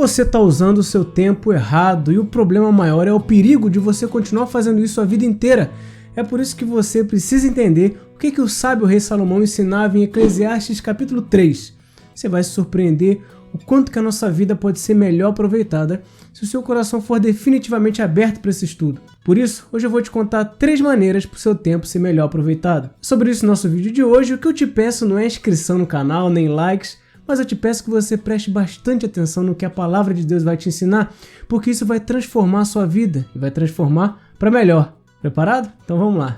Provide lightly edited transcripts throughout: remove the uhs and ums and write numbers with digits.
você está usando o seu tempo errado e o problema maior é o perigo de você continuar fazendo isso a vida inteira. É por isso que você precisa entender o que o sábio rei Salomão ensinava em Eclesiastes capítulo 3. Você vai se surpreender o quanto que a nossa vida pode ser melhor aproveitada se o seu coração for definitivamente aberto para esse estudo. Por isso, hoje eu vou te contar 3 maneiras para o seu tempo ser melhor aproveitado. Sobre isso, no nosso vídeo de hoje, o que eu te peço não é inscrição no canal, nem likes, mas eu te peço que você preste bastante atenção no que a palavra de Deus vai te ensinar, porque isso vai transformar a sua vida e vai transformar para melhor. Preparado? Então vamos lá.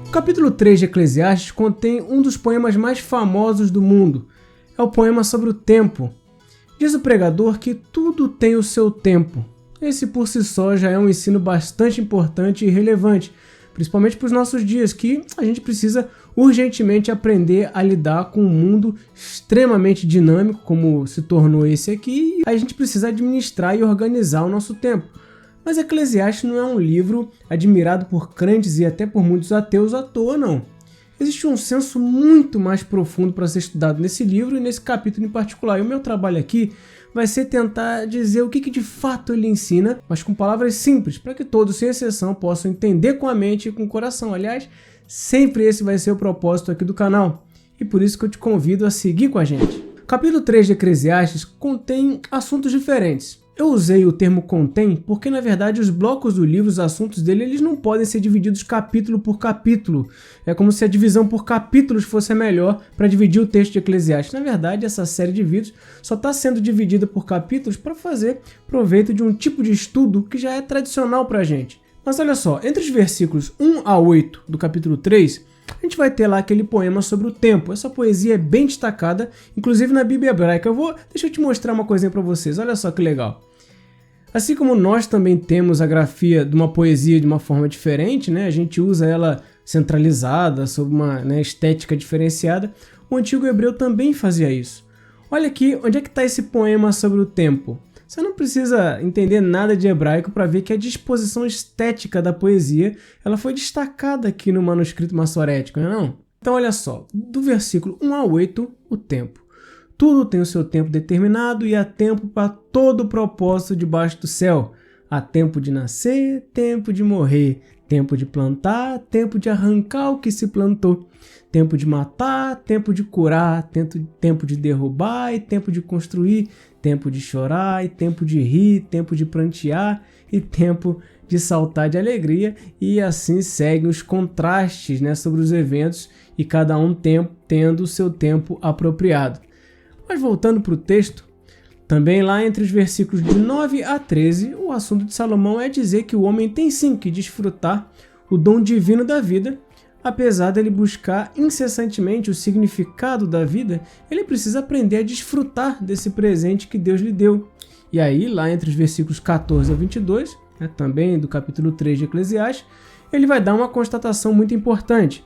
O capítulo 3 de Eclesiastes contém um dos poemas mais famosos do mundo. É o poema sobre o tempo. Diz o pregador que tudo tem o seu tempo. Esse por si só já é um ensino bastante importante e relevante, principalmente para os nossos dias, que a gente precisa urgentemente aprender a lidar com um mundo extremamente dinâmico, como se tornou esse aqui, e a gente precisa administrar e organizar o nosso tempo. Mas Eclesiastes não é um livro admirado por crentes e até por muitos ateus à toa, não. Existe um senso muito mais profundo para ser estudado nesse livro e nesse capítulo em particular. E o meu trabalho aqui vai ser tentar dizer o que de fato ele ensina, mas com palavras simples, para que todos, sem exceção, possam entender com a mente e com o coração. Aliás, sempre esse vai ser o propósito aqui do canal. E por isso que eu te convido a seguir com a gente. O capítulo 3 de Eclesiastes contém assuntos diferentes. Eu usei o termo contém porque, na verdade, os blocos do livro, os assuntos dele, eles não podem ser divididos capítulo por capítulo. É como se a divisão por capítulos fosse a melhor para dividir o texto de Eclesiastes. Na verdade, essa série de vídeos só está sendo dividida por capítulos para fazer proveito de um tipo de estudo que já é tradicional para a gente. Mas olha só, entre os versículos 1 a 8 do capítulo 3, a gente vai ter lá aquele poema sobre o tempo. Essa poesia é bem destacada, inclusive na Bíblia hebraica. Deixa eu te mostrar uma coisinha para vocês, olha só que legal. Assim como nós também temos a grafia de uma poesia de uma forma diferente, né? A gente usa ela centralizada, sob uma estética diferenciada, o antigo hebreu também fazia isso. Olha aqui, onde é que está esse poema sobre o tempo? Você não precisa entender nada de hebraico para ver que a disposição estética da poesia ela foi destacada aqui no manuscrito massorético, não é não? Então olha só, do versículo 1 a 8, o tempo. Tudo tem o seu tempo determinado e há tempo para todo propósito debaixo do céu. Há tempo de nascer, tempo de morrer, tempo de plantar, tempo de arrancar o que se plantou, tempo de matar, tempo de curar, tempo de derrubar e tempo de construir, tempo de chorar e tempo de rir, tempo de prantear e tempo de saltar de alegria, e assim seguem os contrastes sobre os eventos e cada um tendo o seu tempo apropriado. Mas voltando para o texto, também lá entre os versículos de 9 a 13, o assunto de Salomão é dizer que o homem tem sim que desfrutar o dom divino da vida. Apesar dele buscar incessantemente o significado da vida, ele precisa aprender a desfrutar desse presente que Deus lhe deu. E aí, lá entre os versículos 14 a 22, também do capítulo 3 de Eclesiastes, ele vai dar uma constatação muito importante,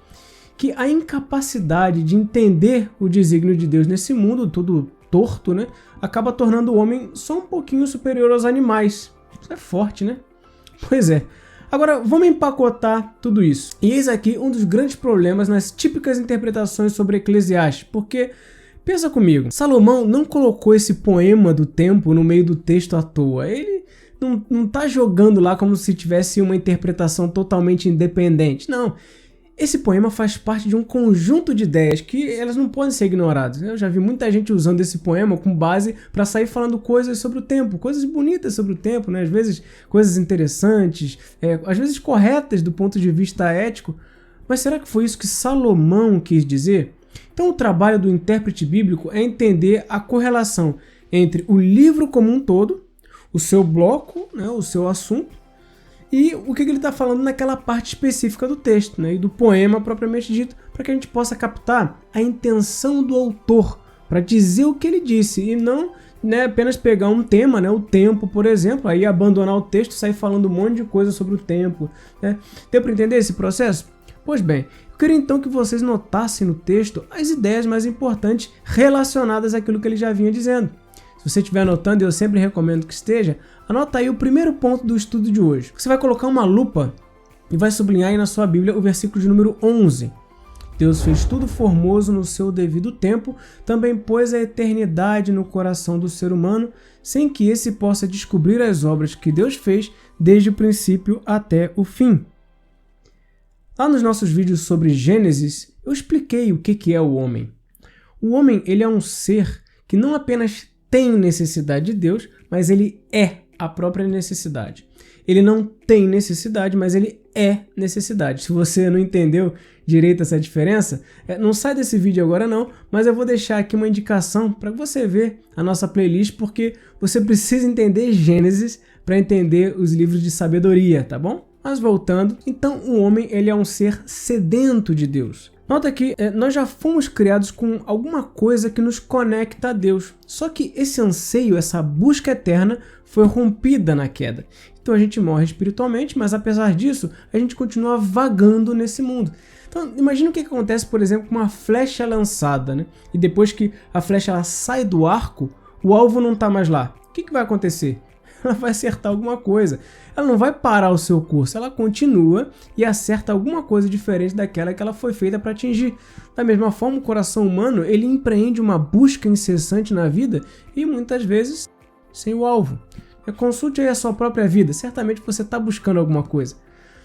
que a incapacidade de entender o desígnio de Deus nesse mundo todo torto, acaba tornando o homem só um pouquinho superior aos animais. Isso é forte, né? Pois é. Agora, vamos empacotar tudo isso. E eis aqui um dos grandes problemas nas típicas interpretações sobre Eclesiastes, porque, pensa comigo, Salomão não colocou esse poema do tempo no meio do texto à toa. Ele não está jogando lá como se tivesse uma interpretação totalmente independente. Não. Esse poema faz parte de um conjunto de ideias que elas não podem ser ignoradas. Eu já vi muita gente usando esse poema com base para sair falando coisas sobre o tempo, coisas bonitas sobre o tempo, às vezes coisas interessantes, às vezes corretas do ponto de vista ético. Mas será que foi isso que Salomão quis dizer? Então o trabalho do intérprete bíblico é entender a correlação entre o livro como um todo, o seu bloco, o seu assunto, e o que ele está falando naquela parte específica do texto, e do poema propriamente dito, para que a gente possa captar a intenção do autor, para dizer o que ele disse, e não apenas pegar um tema, o tempo, por exemplo, aí abandonar o texto e sair falando um monte de coisa sobre o tempo. Deu para entender esse processo? Pois bem, eu queria então que vocês notassem no texto as ideias mais importantes relacionadas àquilo que ele já vinha dizendo. Se você estiver anotando, eu sempre recomendo que esteja, anota aí o primeiro ponto do estudo de hoje. Você vai colocar uma lupa e vai sublinhar aí na sua Bíblia o versículo de número 11. Deus fez tudo formoso no seu devido tempo, também pôs a eternidade no coração do ser humano, sem que esse possa descobrir as obras que Deus fez desde o princípio até o fim. Lá nos nossos vídeos sobre Gênesis, eu expliquei o que é o homem. O homem, ele é um ser que não apenas tem necessidade de Deus, mas ele é a própria necessidade. Ele não tem necessidade, mas ele é necessidade. Se você não entendeu direito essa diferença, não sai desse vídeo agora não, mas eu vou deixar aqui uma indicação para você ver a nossa playlist, porque você precisa entender Gênesis para entender os livros de sabedoria, tá bom? Mas voltando, então o homem ele é um ser sedento de Deus. Nota que nós já fomos criados com alguma coisa que nos conecta a Deus. Só que esse anseio, essa busca eterna, foi rompida na queda. Então a gente morre espiritualmente, mas apesar disso, a gente continua vagando nesse mundo. Então imagina o que acontece, por exemplo, com uma flecha lançada, né? E depois que a flecha ela sai do arco, o alvo não está mais lá. O que vai acontecer? Ela vai acertar alguma coisa. Ela não vai parar o seu curso, ela continua e acerta alguma coisa diferente daquela que ela foi feita para atingir. Da mesma forma, o coração humano, ele empreende uma busca incessante na vida e muitas vezes sem o alvo. Consulte aí a sua própria vida, certamente você está buscando alguma coisa.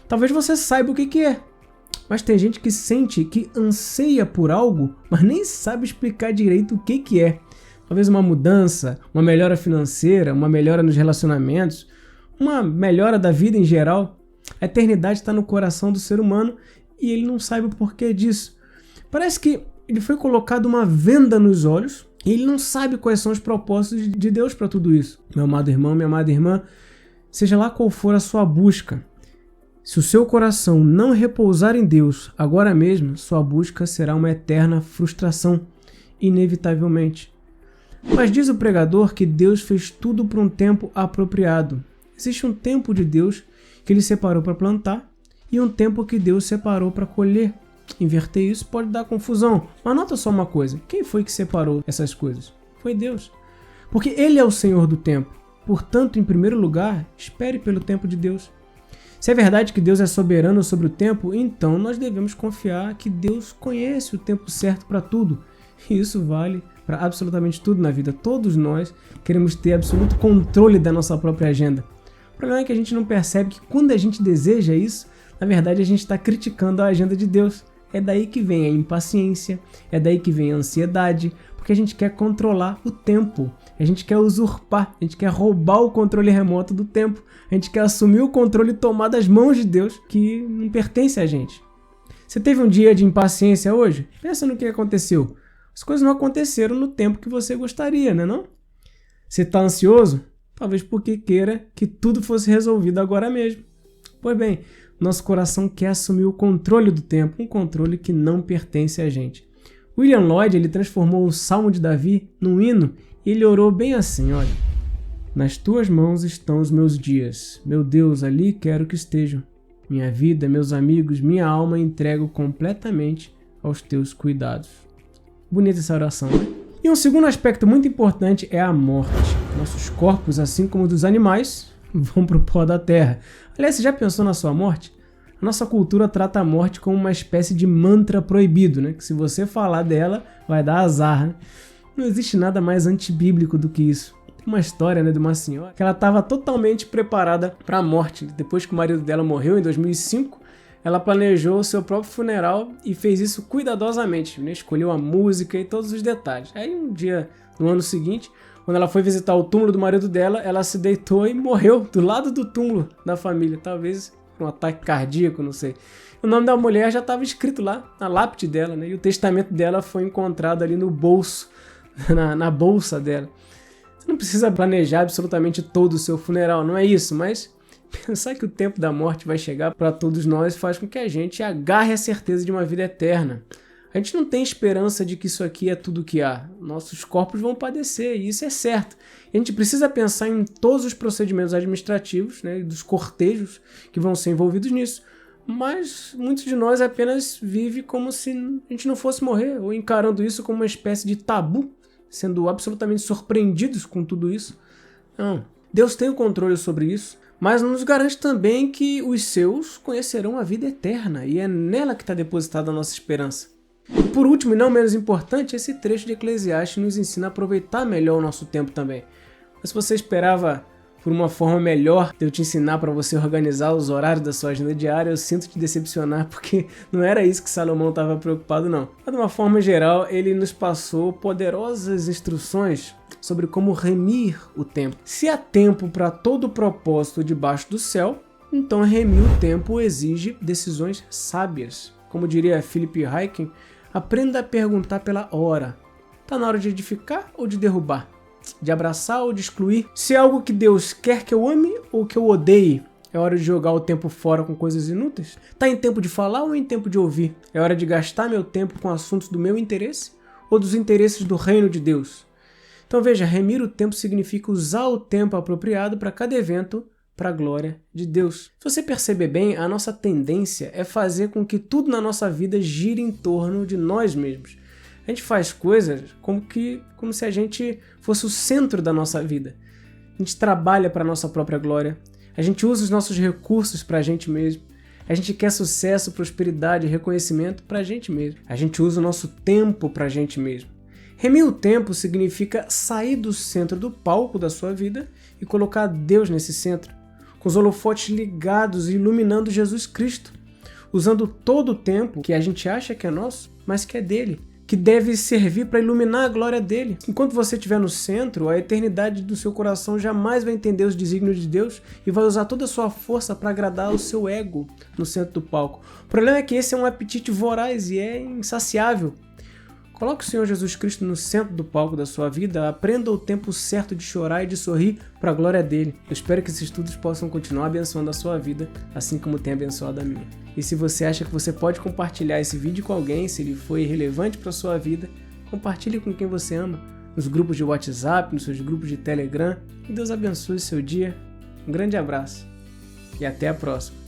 Talvez você saiba o que é, mas tem gente que sente que anseia por algo, mas nem sabe explicar direito o que é. Talvez uma mudança, uma melhora financeira, uma melhora nos relacionamentos, uma melhora da vida em geral. A eternidade está no coração do ser humano e ele não sabe o porquê disso. Parece que ele foi colocado uma venda nos olhos e ele não sabe quais são os propósitos de Deus para tudo isso. Meu amado irmão, minha amada irmã, seja lá qual for a sua busca, se o seu coração não repousar em Deus agora mesmo, sua busca será uma eterna frustração, inevitavelmente. Mas diz o pregador que Deus fez tudo por um tempo apropriado. Existe um tempo de Deus que ele separou para plantar e um tempo que Deus separou para colher. Inverter isso pode dar confusão, mas nota só uma coisa, quem foi que separou essas coisas? Foi Deus. Porque Ele é o Senhor do tempo. Portanto, em primeiro lugar, espere pelo tempo de Deus. Se é verdade que Deus é soberano sobre o tempo, então nós devemos confiar que Deus conhece o tempo certo para tudo. E isso vale para absolutamente tudo na vida. Todos nós queremos ter absoluto controle da nossa própria agenda. O problema é que a gente não percebe que quando a gente deseja isso, na verdade a gente está criticando a agenda de Deus. É daí que vem a impaciência, é daí que vem a ansiedade, porque a gente quer controlar o tempo, a gente quer usurpar, a gente quer roubar o controle remoto do tempo, a gente quer assumir o controle e tomar das mãos de Deus, que não pertence a gente. Você teve um dia de impaciência hoje? Pensa no que aconteceu. As coisas não aconteceram no tempo que você gostaria, né não? Você está ansioso? Talvez porque queira que tudo fosse resolvido agora mesmo. Pois bem, nosso coração quer assumir o controle do tempo, um controle que não pertence a gente. William Lloyd ele transformou o Salmo de Davi num hino e ele orou bem assim, olha. Nas tuas mãos estão os meus dias, meu Deus, ali quero que estejam. Minha vida, meus amigos, minha alma entrego completamente aos teus cuidados. Bonita essa oração, né? E um segundo aspecto muito importante é a morte. Nossos corpos, assim como dos animais, vão para o pó da terra. Aliás, você já pensou na sua morte? A nossa cultura trata a morte como uma espécie de mantra proibido, né? Que se você falar dela, vai dar azar, né? Não existe nada mais antibíblico do que isso. Tem uma história, né, de uma senhora que ela estava totalmente preparada para a morte. Depois que o marido dela morreu, em 2005, ela planejou o seu próprio funeral e fez isso cuidadosamente, né? Escolheu a música e todos os detalhes. Aí um dia, no ano seguinte, quando ela foi visitar o túmulo do marido dela, ela se deitou e morreu do lado do túmulo da família. Talvez um ataque cardíaco, não sei. O nome da mulher já estava escrito lá na lápide dela, né? E o testamento dela foi encontrado ali no bolso, na bolsa dela. Você não precisa planejar absolutamente todo o seu funeral, não é isso, mas pensar que o tempo da morte vai chegar para todos nós faz com que a gente agarre a certeza de uma vida eterna. A gente não tem esperança de que isso aqui é tudo que há. Nossos corpos vão padecer, e isso é certo. A gente precisa pensar em todos os procedimentos administrativos, né, dos cortejos que vão ser envolvidos nisso. Mas muitos de nós apenas vivem como se a gente não fosse morrer, ou encarando isso como uma espécie de tabu, sendo absolutamente surpreendidos com tudo isso. Não, Deus tem o controle sobre isso, mas nos garante também que os seus conhecerão a vida eterna, e é nela que está depositada a nossa esperança. E por último, e não menos importante, esse trecho de Eclesiastes nos ensina a aproveitar melhor o nosso tempo também. Mas se você esperava por uma forma melhor de eu te ensinar para você organizar os horários da sua agenda diária, eu sinto te decepcionar, porque não era isso que Salomão estava preocupado não. Mas de uma forma geral, ele nos passou poderosas instruções sobre como remir o tempo. Se há tempo para todo propósito debaixo do céu, então remir o tempo exige decisões sábias. Como diria Philip Ryken, aprenda a perguntar pela hora. Tá na hora de edificar ou de derrubar? De abraçar ou de excluir? Se é algo que Deus quer que eu ame ou que eu odeie, é hora de jogar o tempo fora com coisas inúteis? Tá em tempo de falar ou em tempo de ouvir? É hora de gastar meu tempo com assuntos do meu interesse ou dos interesses do reino de Deus? Então veja, remir o tempo significa usar o tempo apropriado para cada evento para a glória de Deus. Se você perceber bem, a nossa tendência é fazer com que tudo na nossa vida gire em torno de nós mesmos. A gente faz coisas como se a gente fosse o centro da nossa vida. A gente trabalha para a nossa própria glória. A gente usa os nossos recursos para a gente mesmo. A gente quer sucesso, prosperidade e reconhecimento para a gente mesmo. A gente usa o nosso tempo para a gente mesmo. Remir o tempo significa sair do centro do palco da sua vida e colocar Deus nesse centro, com os holofotes ligados e iluminando Jesus Cristo, usando todo o tempo que a gente acha que é nosso, mas que é dele, que deve servir para iluminar a glória dele. Enquanto você estiver no centro, a eternidade do seu coração jamais vai entender os desígnios de Deus e vai usar toda a sua força para agradar o seu ego no centro do palco. O problema é que esse é um apetite voraz e é insaciável. Coloque o Senhor Jesus Cristo no centro do palco da sua vida, aprenda o tempo certo de chorar e de sorrir para a glória dele. Eu espero que esses estudos possam continuar abençoando a sua vida, assim como tem abençoado a minha. E se você acha que você pode compartilhar esse vídeo com alguém, se ele foi relevante para a sua vida, compartilhe com quem você ama, nos grupos de WhatsApp, nos seus grupos de Telegram. Que Deus abençoe o seu dia. Um grande abraço e até a próxima.